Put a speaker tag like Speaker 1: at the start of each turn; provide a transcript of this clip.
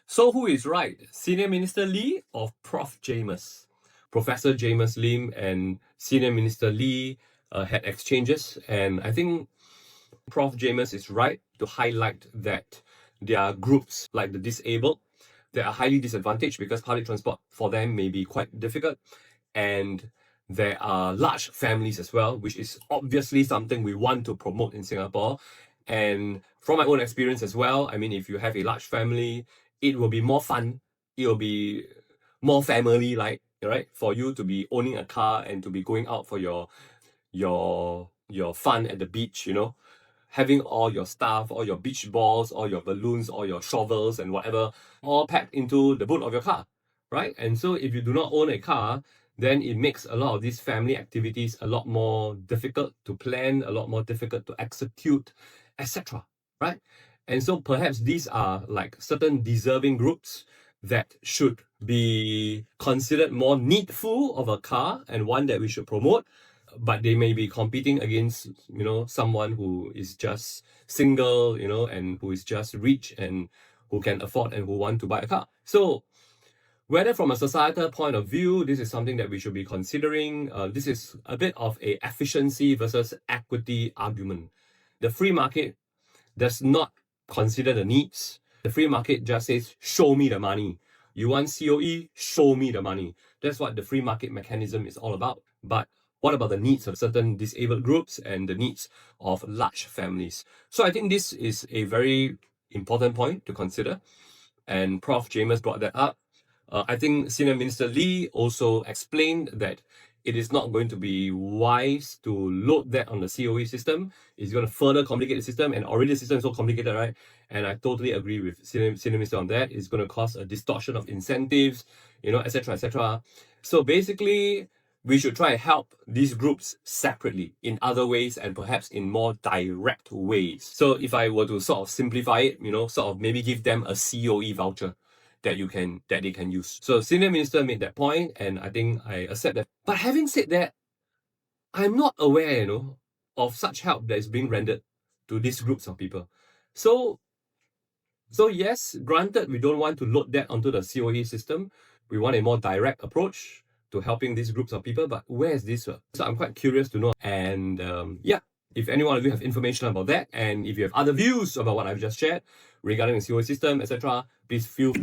Speaker 1: So who is right? Senior Minister Lee or Prof Jamus? Professor Jamus Lee and Senior Minister Lee had exchanges, and I think Prof Jamus is right to highlight that there are groups like the disabled that are highly disadvantaged because public transport for them may be quite difficult, and there are large families as well, which is obviously something we want to promote in Singapore. And from my own experience as well, I mean, if you have a large family, it will be more fun. It will be more family-like, right? For you to be owning a car and to be going out for your fun at the beach, having all your stuff, all your beach balls, all your balloons, all your shovels and whatever, all packed into the boot of your car, right? And so if you do not own a car, then it makes a lot of these family activities a lot more difficult to plan, a lot more difficult to execute, etc. Right? And so perhaps these are like certain deserving groups that should be considered more needful of a car and one that we should promote, but they may be competing against someone who is just single, and who is just rich and who can afford and who want to buy a car. So whether from a societal point of view, this is something that we should be considering. This is a bit of a efficiency versus equity argument. The free market does not consider the needs. The free market just says, show me the money. You want COE? Show me the money. That's what the free market mechanism is all about. But what about the needs of certain disabled groups and the needs of large families? So I think this is a very important point to consider. And Prof Jamus brought that up. I think Senior Minister Lee also explained that it is not going to be wise to load that on the COE system. It's going to further complicate the system, and already the system is so complicated, right? And I totally agree with Senior Minister on that. It's going to cause a distortion of incentives, etc., etc. So basically, we should try and help these groups separately in other ways and perhaps in more direct ways. So if I were to sort of simplify it, sort of maybe give them a COE voucher that they can use. So Senior Minister made that point, and I think I accept that. But having said that, I'm not aware, of such help that is being rendered to these groups of people. So yes, granted, we don't want to load that onto the COE system. We want a more direct approach to helping these groups of people, but where is this? So I'm quite curious to know. And if any one of you have information about that, and if you have other views about what I've just shared regarding the COE system, etc., please feel